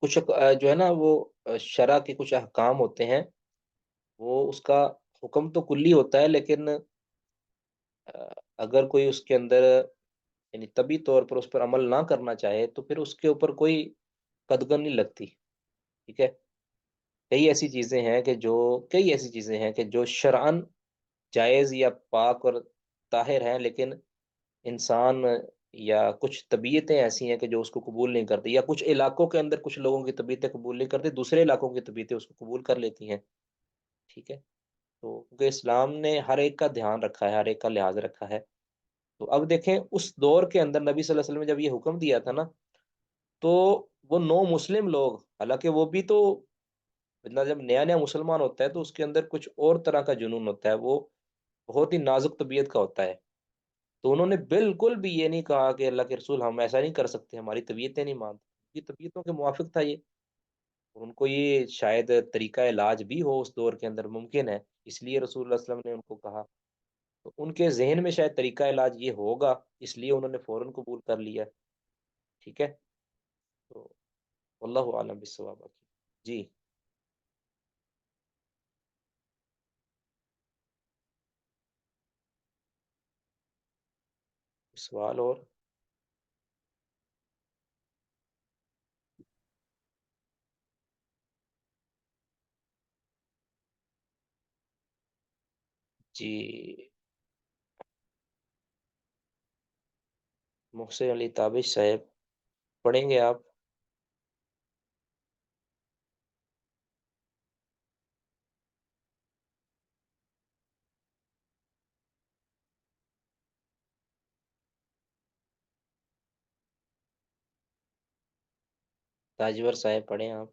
Speaker 1: کچھ جو ہے نا وہ شرع کے کچھ احکام ہوتے ہیں، وہ اس کا حکم تو کلی ہوتا ہے، لیکن اگر کوئی اس کے اندر یعنی طبی طور پر اس پر عمل نہ کرنا چاہے تو پھر اس کے اوپر کوئی قدغن نہیں لگتی. ٹھیک ہے، کئی ایسی چیزیں ہیں کہ جو شرعن جائز یا پاک اور طاہر ہیں، لیکن انسان یا کچھ طبیعتیں ایسی ہیں کہ جو اس کو قبول نہیں کرتی، یا کچھ علاقوں کے اندر کچھ لوگوں کی طبیعتیں قبول نہیں کرتی، دوسرے علاقوں کی طبیعتیں اس کو قبول کر لیتی ہیں. ٹھیک ہے، تو کیونکہ اسلام نے ہر ایک کا دھیان رکھا ہے، ہر ایک کا لحاظ رکھا ہے. تو اب دیکھیں اس دور کے اندر نبی صلی اللہ علیہ وسلم نے جب یہ حکم دیا تھا نا، تو وہ نو مسلم لوگ، حالانکہ وہ بھی تو جب نیا نیا مسلمان ہوتا ہے تو اس کے اندر کچھ اور طرح کا جنون ہوتا ہے، وہ بہت ہی نازک طبیعت کا ہوتا ہے. تو انہوں نے بالکل بھی یہ نہیں کہا کہ اللہ کے رسول ہم ایسا نہیں کر سکتے، ہماری طبیعتیں نہیں مانتی. یہ طبیعتوں کے موافق تھا یہ، اور ان کو یہ شاید طریقہ علاج بھی ہو اس دور کے اندر، ممکن ہے، اس لیے رسول اللہ صلی اللہ علیہ وسلم نے ان کو کہا. تو ان کے ذہن میں شاید طریقہ علاج یہ ہوگا، اس لیے انہوں نے فوراً قبول کر لیا. ٹھیک ہے، تو اللہ عالم بالصواب. جی، سوال اور جی، محسن علی تابش صاحب پڑھیں گے آپ؟ تاجور صاحب پڑھیں آپ.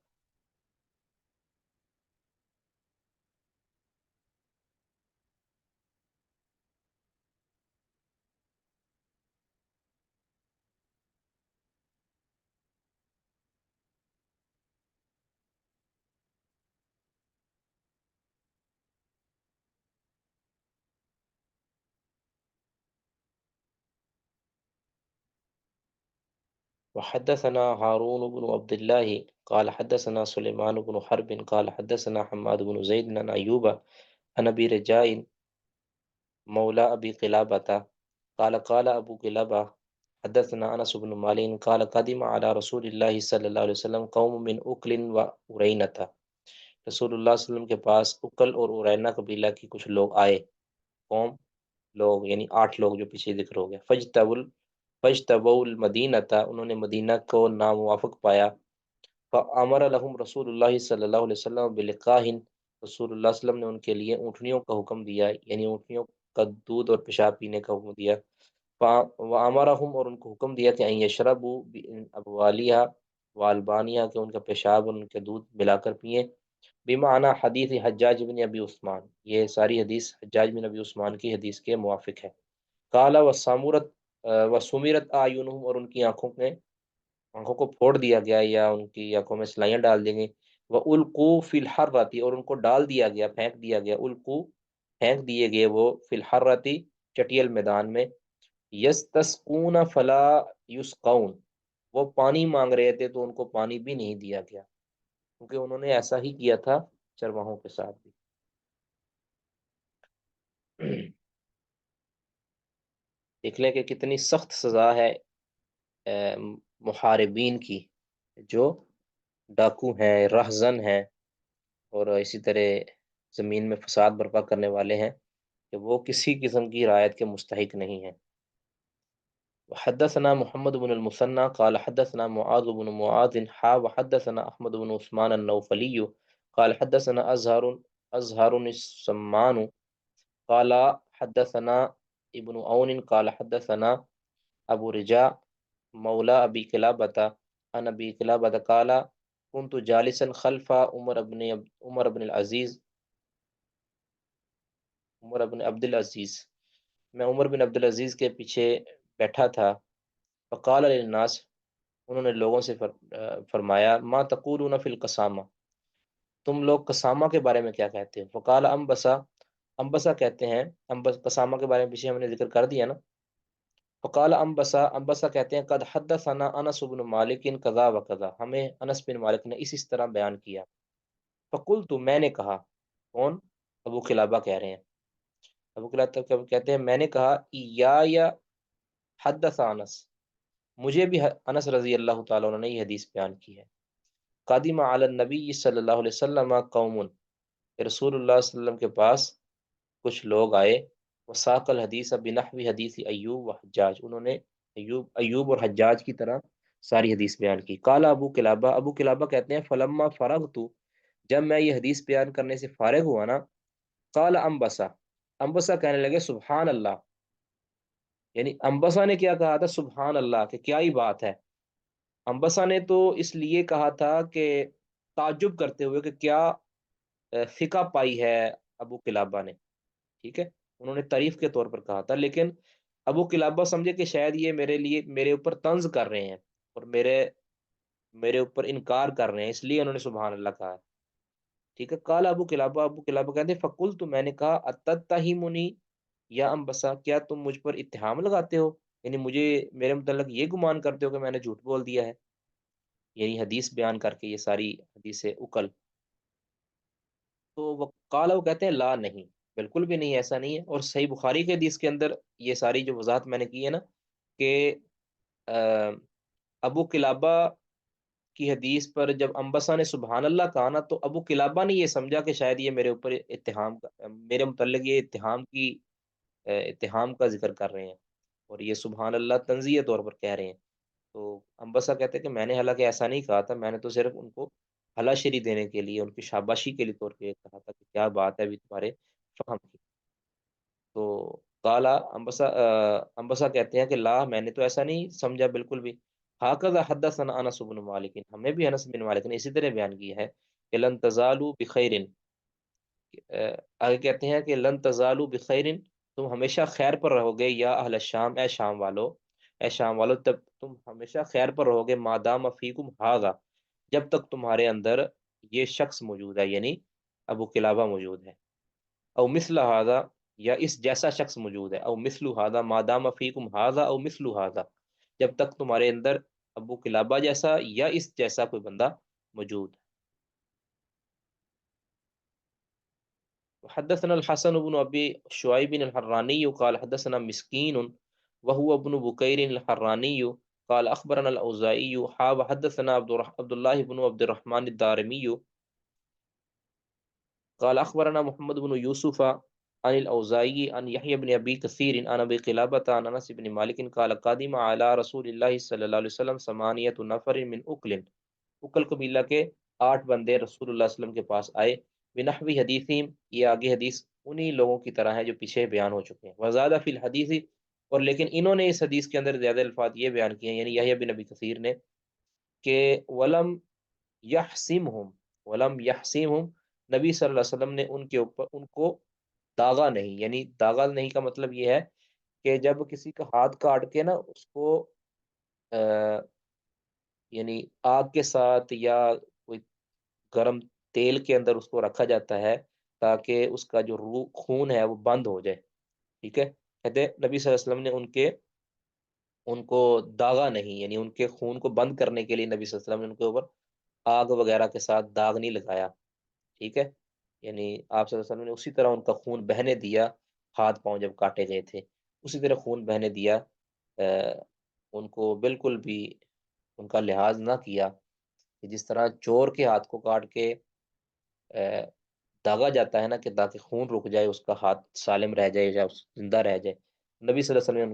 Speaker 1: وحدثنا هارون بن عبد الله قال حدثنا سليمان بن حرب قال حدثنا حماد بن زيد عن أيوب عن أبي رجاء مولى أبي قلابة قال قال أبو قلابة حدثنا أنس بن مالك قال قدم على رسول الله صلى الله عليه وسلم قوم من أكل وأرينة. رسول اللہ صلی اللہ علیہ وسلم کے پاس اکل اور ارینا قبیلہ کی کچھ لوگ آئے. قوم لوگ یعنی 8 لوگ جو پیچھے ذکر ہو گیا. فجتبوا المدینہ تھا، انہوں نے مدینہ کو ناموافق پایا. فامر لهم رسول اللہ صلی اللہ علیہ وسلم بلقاہ، رسول اللہ صلی اللہ علیہ وسلم نے ان کے لیے اونٹنیوں کا حکم دیا، یعنی اونٹنیوں کا دودھ اور پیشاب پینے کا حکم دیا. وامرهم، اور ان کو حکم دیا کہ ان یشربوا ابوالیہ والبانیہ، کہ ان کا پیشاب اور ان کے دودھ ملا کر پئیں. بمعنی حدیث حجاج بن ابی عثمان، یہ ساری حدیث حجاج بن ابی عثمان کی حدیث کے موافق ہے. کالا وسمرت اعینہم، اور ان کی آنکھوں کو پھوڑ دیا گیا یا ان کی آنکھوں میں سلائیاں ڈال دی گئیں. وَأُلْقُوا فِي الْحَرَّةِ، اور ان کو ڈال دیا گیا، پھینک دیا گیا. القو پھینک دیے گئے وہ فی الحرتی چٹیل میدان میں، یستسقون فلا یسقون، وہ پانی مانگ رہے تھے تو ان کو پانی بھی نہیں دیا گیا، کیونکہ انہوں نے ایسا ہی کیا تھا چرواہوں کے ساتھ بھی۔ دیکھ لیں کہ کتنی سخت سزا ہے محاربین کی، جو ڈاکو ہیں، رہزن ہیں، اور اسی طرح زمین میں فساد برپا کرنے والے ہیں، کہ وہ کسی قسم کی رعایت کے مستحق نہیں ہیں۔ حدثنا محمد بن المثنى قال حدثنا معاذ بن معاذ وحدثنا احمد بن عثمان النوفلي قال حدثنا ازهر السمان قال حدثنا ابن عون قال حدثنا ابو رجاء مولى ابي كلابة عن ابي كلابة قال كنت جالسا خلف عمر بن العزيز عمر بن عبد العزیز، میں عمر بن عبد العزیز کے پیچھے بیٹھا تھا، فقال للناس، انہوں نے لوگوں سے فرمایا، ما تقولون فی القسامہ، تم لوگ قسامہ کے بارے میں کیا کہتے ہو؟ فقال انبسا، انبسا کہتے ہیں، قسامہ کے بارے میں پیچھے ہم نے ذکر کر دیا نا۔ فقال انبسا، انبسا کہتے ہیں، قد حدثنا انس بن مالک کذا و کذا، ہمیں انس بن مالک نے اس طرح بیان کیا۔ فقلت، میں نے کہا، کون؟ ابو قلابہ کہہ رہے ہیں، ابو قلابہ کہتے ہیں میں نے کہا، یا حدث انس، مجھے بھی انس رضی اللہ تعالیٰ عنہ نے یہ حدیث بیان کی ہے۔ قادم علی النبی صلی اللہ علیہ وسلم قوم، رسول اللہ صلی اللہ علیہ وسلم کے پاس کچھ لوگ آئے، وساق الحدیث بنحو حدیث ایوب و حجاج، انہوں نے ایوب اور حجاج کی طرح ساری حدیث بیان کی۔ قال ابو قلابہ، ابو قلابہ کہتے ہیں، فلما فرغت، جب میں یہ حدیث بیان کرنے سے فارغ ہوا نا، قال انبسا، انبسا کہنے لگے سبحان اللہ، یعنی انبسا نے کیا کہا تھا؟ سبحان اللہ، کہ کیا ہی بات ہے۔ انبسا نے تو اس لیے کہا تھا کہ تعجب کرتے ہوئے کہ کیا فقہ پائی ہے ابو قلابہ نے، ٹھیک ہے، انہوں نے تعریف کے طور پر کہا تھا، لیکن ابو قلابہ سمجھے کہ شاید یہ میرے اوپر طنز کر رہے ہیں اور میرے اوپر انکار کر رہے ہیں، اس لیے انہوں نے سبحان اللہ کہا ہے، ٹھیک ہے۔ قال ابو قلابہ کہتے ہیں، فقلت، تو میں نے کہا، اتتہمنی یا انبسا، کیا تم مجھ پر اتہام لگاتے ہو، یعنی میرے متعلق یہ گمان کرتے ہو کہ میں نے جھوٹ بول دیا ہے، یعنی حدیث بیان کر کے، یہ ساری حدیث اکل۔ تو وہ کہتے ہیں لا، نہیں، بالکل بھی نہیں، ایسا نہیں ہے۔ اور صحیح بخاری کے حدیث کے اندر یہ ساری جو وضاحت میں نے کی ہے نا، کہ ابو قلابہ کی حدیث پر جب انبسا نے سبحان اللہ کہا نا، تو ابو قلابہ نے یہ سمجھا کہ شاید یہ میرے اوپر میرے متعلق یہ اتہام کا ذکر کر رہے ہیں، اور یہ سبحان اللہ تنزیہ طور پر کہہ رہے ہیں۔ تو انبسا کہتے ہیں کہ میں نے حالانکہ ایسا نہیں کہا تھا، میں نے تو صرف ان کو حلاشری دینے کے لیے، ان کی شاباشی کے لیے طور پہ کہا تھا کہ کیا بات ہے ابھی تمہارے فہم کی۔ تو کالا انبسا کہتے ہیں کہ لا، میں نے تو ایسا نہیں سمجھا بالکل بھی۔ ہاکذا حدثنا انس بن مالک، ہمیں بھی انس بن مالک نے اسی طرح بیان کیا ہے کہ لن تزالوا بخیر، آگے کہتے ہیں کہ لن تزالوا بخیر، تم ہمیشہ خیر پر رہو گے، یا اہل الشام، اے شام والو، اے شام والو، تب تم ہمیشہ خیر پر رہو گے، مادام فیکم ھذا، جب تک تمہارے اندر یہ شخص موجود ہے، یعنی ابو قلابہ موجود ہے، او مثل ھذا، یا اس جیسا شخص موجود ہے، او مثل ھذا مادام فیکم ھذا او مثل ھذا، جب تک تمہارے اندر ابو قلابہ جیسا یا اس جیسا کوئی بندہ موجود ہے۔ حدثنا الحسن بن ابي شعيب الحراني قال حدثنا مسكين وهو ابن بكير الحراني قال اخبرنا الاوزاعي وحدثنا عبد الله بن عبد الرحمن الدارمي قال اخبرنا محمد بن يوسف عن الاوزاعي عن يحيى بن ابي كثير عن ابي قلابة عن انس بن مالك قال قادم على رسول الله صلى الله عليه وسلم 8 نفر من اکل قبیلہ کے 8 بندے رسول اللہ صلی اللہ علیہ وسلم کے پاس آئے، بنحوی حدیثیم، یہ آگے حدیث انہی لوگوں کی طرح ہے جو پیچھے بیان ہو چکے ہیں، وزادہ فی الحدیث، اور لیکن انہوں نے اس حدیث کے اندر زیادہ الفاظ یہ بیان کیے ہیں، یعنی یحییٰ بن ابی کثیر نے، کہ ولم یحسمہم، نبی صلی اللہ علیہ وسلم نے ان کو داغا نہیں، یعنی داغا نہیں کا مطلب یہ ہے کہ جب کسی کا ہاتھ کاٹ کے نا اس کو یعنی آگ کے ساتھ یا کوئی گرم تیل کے اندر اس کو رکھا جاتا ہے تاکہ اس کا جو خون ہے وہ بند ہو جائے. ٹھیک ہے. کہتے ہیں نبی صلی اللہ علیہ وسلم نے ان کو داغا نہیں، یعنی ان کے خون کو بند کرنے کے لیے نبی صلی اللہ علیہ وسلم نے ان کے اوپر آگ وغیرہ کے ساتھ داغ نہیں لگایا. ٹھیک ہے. یعنی آپ صلی اللہ علیہ وسلم نے اسی طرح ان کا خون بہنے دیا، ہاتھ پاؤں جب کاٹے گئے تھے اسی طرح خون بہنے دیا، ان کو بالکل بھی ان کا لحاظ نہ کیا. جس طرح چور کے ہاتھ کو کاٹ کے داغا جاتا ہے نا کہ تاکہ خون رک جائے، اس کا ہاتھ سالم رہ جائے یا زندہ رہ جائے، نبی صلی اللہ علیہ وسلم نے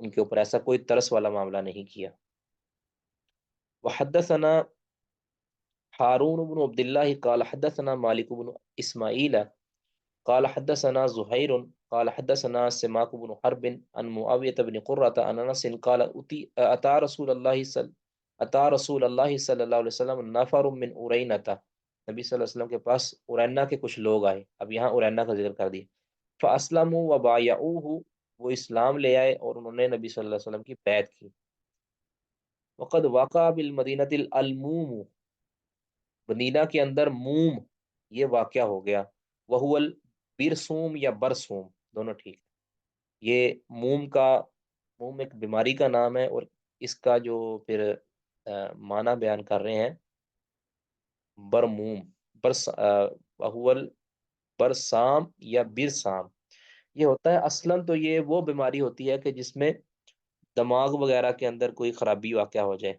Speaker 1: ان کے اوپر ایسا کوئی ترس والا معاملہ نہیں کیا. وحدثنا ہارون بن عبد اللہ قال حدثنا مالک بن اسماعیل قال حدثنا زہیر قال حدثنا سماک بن حرب عن معاویہ بن قرۃ عن انس قال اتى رسول اللہ صلی اللہ علیہ وسلم نفر من ارینۃ، نبی صلی اللہ علیہ وسلم کے پاس ارینا کے کچھ لوگ آئے. اب یہاں ارینا کا ذکر کر دیا. فاسلموا وبایعوہ، وہ اسلام لے آئے اور انہوں نے نبی صلی اللہ علیہ وسلم کی بیعت کی. وقد وقع بالمدینۃ الالموم، مدینہ کے اندر موم یہ واقعہ ہو گیا. وہو البرسوم یا برسوم دونوں ٹھیک. یہ موم ایک بیماری کا نام ہے، اور اس کا جو پھر معنی بیان کر رہے ہیں برموم، وہو البرسام یا برسام. یہ ہوتا ہے اصلاً تو یہ وہ بیماری ہوتی ہے کہ جس میں دماغ وغیرہ کے اندر کوئی خرابی واقع ہو جائے.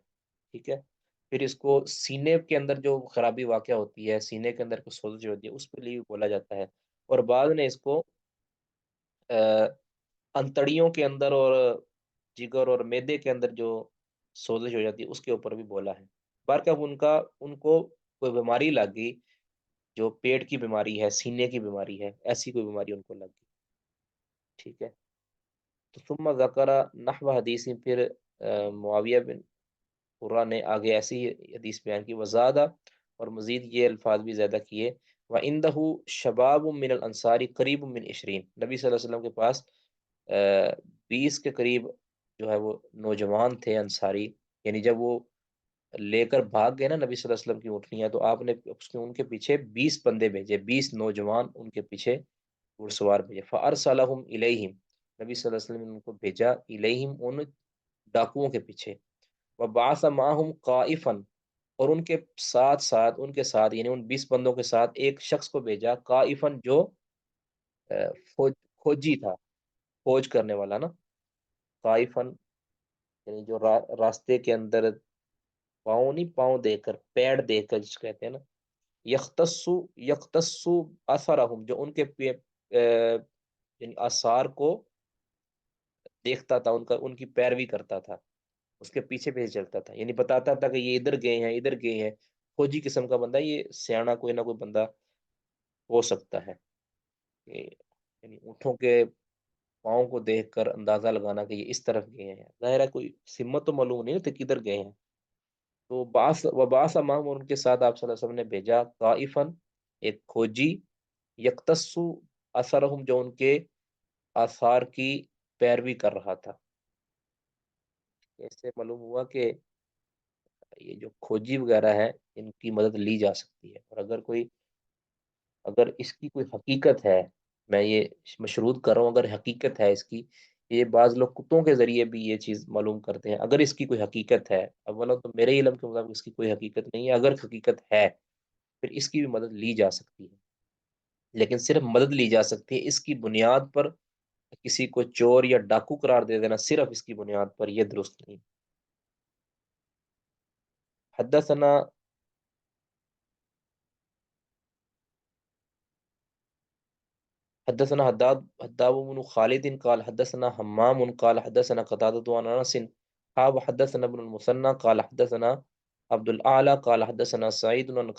Speaker 1: ٹھیک ہے. پھر اس کو سینے کے اندر جو خرابی واقع ہوتی ہے، سینے کے اندر کوئی سوزش ہوتی ہے، اس کے لیے بھی بولا جاتا ہے. اور بعض نے اس کو انتڑیوں کے اندر اور جگر اور میدے کے اندر جو سوزش ہو جاتی ہے اس کے اوپر بھی بولا ہے. برکب ان کو کوئی بیماری لگ گئی جو پیٹ کی بیماری ہے، سینے کی بیماری ہے، ایسی کوئی بیماری ان کو لگ گئی. ٹھیک ہے. تو ثم ذکر نحو حدیث، پھر معاویہ بن قرہ نے آگے ایسی حدیث بیان کی. وزادہ، اور مزید یہ الفاظ بھی زیادہ کیے. وَعِنْدَهُ شَبَابٌ مِّنَ الْأَنصَارِ قَرِيبٌ مِّنْ 20، نبی صلی اللہ علیہ وسلم کے پاس 20 کے قریب جو ہے وہ نوجوان تھے انصاری. یعنی جب وہ لے کر بھاگ گئے نا نبی صلی اللہ علیہ وسلم کی اونٹنیاں، تو آپ نے ان کے پیچھے 20 بندے بھیجے، 20 نوجوان ان کے پیچھے گھڑ سوار بھیجے. فَأَرْسَلَهُمْ إِلَيْهِمْ، نبی صلی اللہ علیہ وسلم نے ان کو بھیجا الیہم، ان ڈاکوؤں کے پیچھے. وبعث معهم قائفا، اور ان کے ساتھ یعنی ان 20 بندوں کے ساتھ ایک شخص کو بھیجا، قائفا جو فوجی تھا، فوج کرنے والا نا. قائفا یعنی جو راستے کے اندر پاؤں نہیں، پاؤں دے کر، پیڑ دے کر جس کہتے ہیں نا. یختص اثرہم، جو ان کے یعنی آثار کو دیکھتا تھا، ان کی پیروی کرتا تھا، اس کے پیچھے پیچھے چلتا تھا، یعنی بتاتا تھا کہ یہ ادھر گئے ہیں. فوجی قسم کا بندہ، یہ سیاح کوئی نہ کوئی بندہ ہو سکتا ہے. یعنی اونٹوں کے پاؤں کو دیکھ کر اندازہ لگانا کہ یہ اس طرف گئے ہیں، ظاہر ہے کوئی سمت تو معلوم نہیں ہوتی کدھر گئے ہیں. تو وبعث معهم، اور ان کے ساتھ آپ صلی اللہ علیہ وسلم نے بھیجا قائفا ایک کھوجی، یکتس اثرہم جو ان کے آثار کی پیروی کر رہا تھا. اس سے معلوم ہوا کہ یہ جو کھوجی وغیرہ ہے ان کی مدد لی جا سکتی ہے. اور اگر اس کی کوئی حقیقت ہے، میں یہ مشروط کر رہا ہوں، اگر حقیقت ہے اس کی، یہ بعض لوگ کتوں کے ذریعے بھی یہ چیز معلوم کرتے ہیں. اگر اس کی کوئی حقیقت ہے، اولا تو میرے علم کے مطابق اس کی کوئی حقیقت نہیں ہے. اگر حقیقت ہے پھر اس کی بھی مدد لی جا سکتی ہے، لیکن صرف مدد لی جا سکتی ہے، اس کی بنیاد پر کسی کو چور یا ڈاکو قرار دے دینا صرف اس کی بنیاد پر، یہ درست نہیں. حدثنا حداد بن خالد قال حدثنا حمام قال حدثنا قتادة عن انس حدثنا ابن المثنى قال حدثنا عبد الاعلى قال حدثنا سعيد عن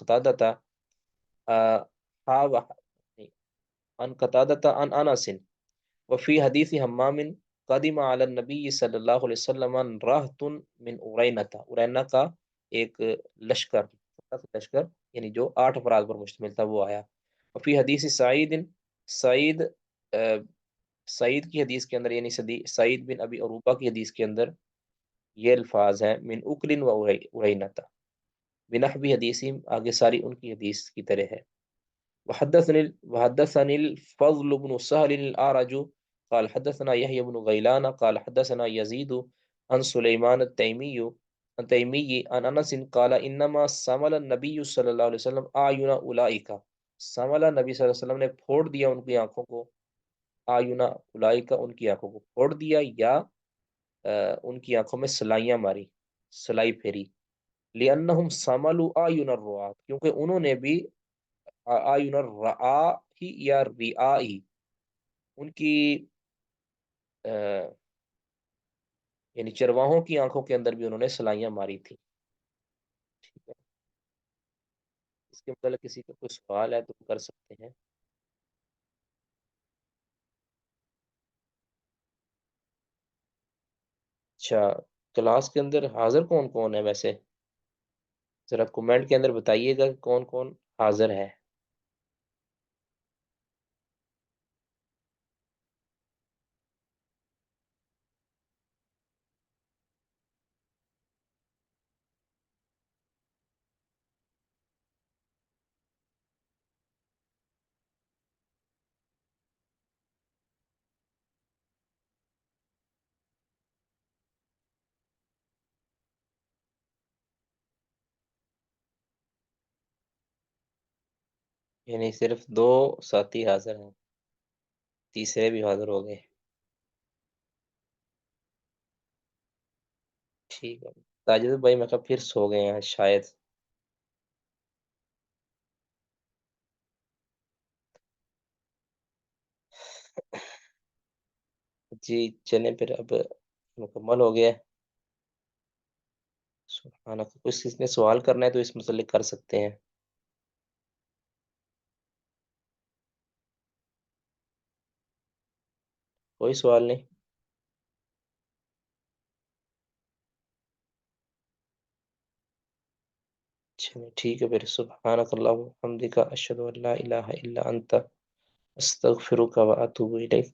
Speaker 1: قتادة عن انس. وفي حديث حمام قدم على النبي صلی اللہ علیہ وسلم راحت من ارینا کا ایک لشکر یعنی جو 8 افراد پر مشتمل تھا وہ آیا. وفی حدیث سعید کی حدیث کے اندر، یعنی سعید بن ابی عروبہ کی حدیث کے اندر یہ الفاظ ہیں من اکل و ارینتا بنحو حدیث، آگے ساری ان کی حدیث کی طرح ہے. وحدثني الفضل بن سهل الأعرج قال حدثنا يحيى بن غيلان قال حدثنا يزيد عن سليمان التيمي عن أنس قال إنما سمل النبي صلی اللہ علیہ وسلم أعين أولئك. سمل نبی صلی اللہ علیہ وسلم نے پھوڑ دیا ان کی آنکھوں کو، آیون اولئک ان کی آنکھوں کو پھوڑ دیا، یا ان کی آنکھوں میں سلائیاں ماری، سلائی پھیری. لأنهم سملوا أعين الرعاة، کیونکہ انہوں نے بھی آیون الرعا ہی یا رعا ہی، ان کی یعنی چرواہوں کی آنکھوں کے اندر بھی انہوں نے سلائیاں ماری تھی. ٹھیک ہے، اس کے متعلق کسی کا کوئی سوال ہے تو کر سکتے ہیں. اچھا، کلاس کے اندر حاضر کون کون ہے ویسے؟ ذرا کومنٹ کے اندر بتائیے گا کون کون حاضر ہے. یعنی صرف 2 ساتھی حاضر ہیں، تیسرے بھی حاضر ہو گئے. ٹھیک ہے، تاجد بھائی میں کہا پھر سو گئے ہیں شاید. جی چلیں پھر، اب مکمل ہو گیا ہے. سبحانہ، کچھ کس نے سوال کرنا ہے تو اس متعلق کر سکتے ہیں. کوئی سوال نہیں؟ چلیں ٹھیک ہے پھر. سبحانک اللہم و بحمدک، اشہد ان لا الہ الا انت، استغفرک و اتوب الیک.